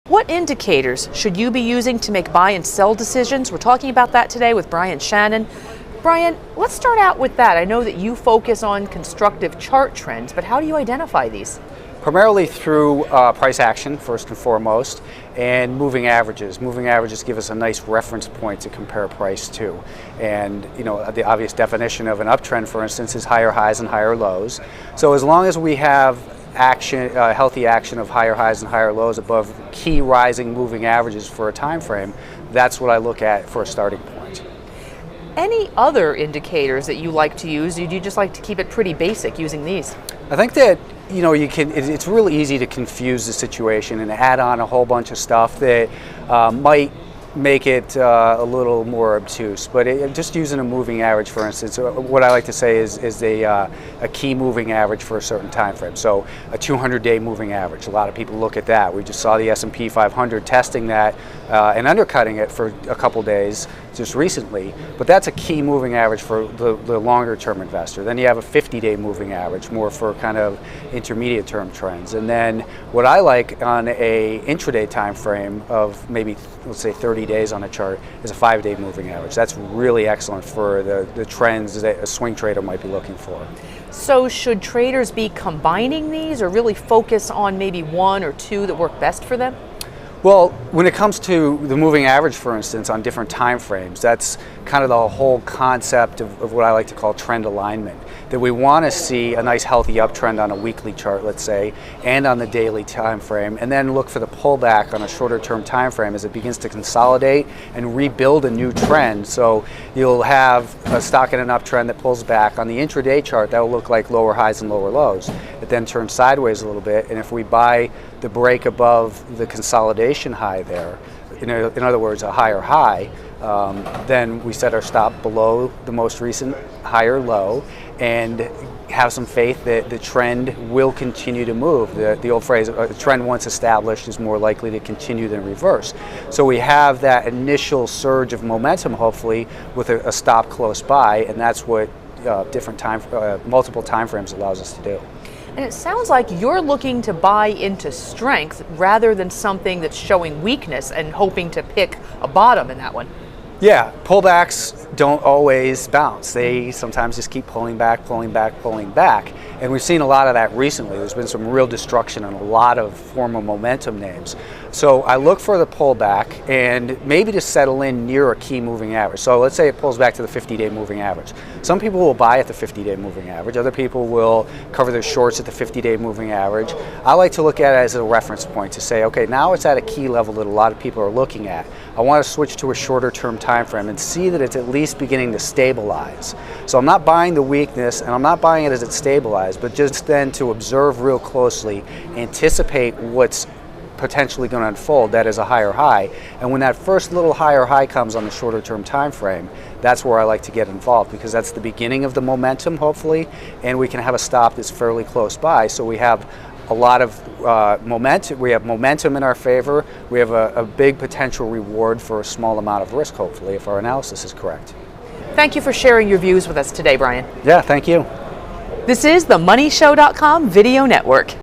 What indicators should you be using to make buy and sell decisions? We're talking about that today with Brian Shannon. Brian, let's start out with that. I know that you focus on constructive chart trends, but how do you identify these? Primarily through price action, first and foremost, and moving averages. Moving averages give us a nice reference point to compare price to. And the obvious definition of an uptrend, for instance, is higher highs and higher lows. So as long as we have action, healthy action of higher highs and higher lows above key rising moving averages for a time frame, that's what I look at for a starting point. Any other indicators that you like to use, or do you just like to keep it pretty basic using these? I think that it's really easy to confuse the situation and add on a whole bunch of stuff that might make it a little more obtuse. But just using a moving average, for instance, what I like to say is a key moving average for a certain time frame. So a 200-day moving average. A lot of people look at that. We just saw the S&P 500 testing that and undercutting it for a couple days just recently. But that's a key moving average for the longer-term investor. Then you have a 50-day moving average, more for kind of intermediate-term trends. And then what I like on a intraday time frame of maybe, let's say, 30 days on a chart is a 5-day moving average. That's really excellent for the trends that a swing trader might be looking for. So should traders be combining these or really focus on maybe one or two that work best for them? Well, when it comes to the moving average, for instance, on different time frames, that's kind of the whole concept of what I like to call trend alignment. That we want to see a nice healthy uptrend on a weekly chart, let's say, and on the daily time frame, and then look for the pullback on a shorter term time frame as it begins to consolidate and rebuild a new trend. So you'll have a stock in an uptrend that pulls back. On the intraday chart, that will look like lower highs and lower lows. It then turns sideways a little bit, and if we buy the break above the consolidation high there, in other words, a higher high, then we set our stop below the most recent higher low and have some faith that the trend will continue to move. The old phrase, a trend once established is more likely to continue than reverse. So we have that initial surge of momentum, hopefully, with a stop close by, and that's what multiple time frames allows us to do. And it sounds like you're looking to buy into strength rather than something that's showing weakness and hoping to pick a bottom in that one. Yeah, pullbacks don't always bounce. They sometimes just keep pulling back, pulling back, pulling back. And we've seen a lot of that recently. There's been some real destruction on a lot of former momentum names. So I look for the pullback and maybe to settle in near a key moving average. So let's say it pulls back to the 50-day moving average. Some people will buy at the 50-day moving average. Other people will cover their shorts at the 50-day moving average. I like to look at it as a reference point to say, okay, now it's at a key level that a lot of people are looking at. I want to switch to a shorter term time frame and see that it's at least beginning to stabilize. So I'm not buying the weakness and I'm not buying it as it stabilized, but just then to observe real closely, anticipate what's potentially going to unfold. That is a higher high, and when that first little higher high comes on the shorter term time frame, that's where I like to get involved, because that's the beginning of the momentum, hopefully, and we can have a stop that's fairly close by, so we have a lot of momentum. We have momentum in our favor. We have a big potential reward for a small amount of risk, hopefully, if our analysis is correct. Thank you for sharing your views with us today, Brian. Yeah, thank you. This is the MoneyShow.com video network.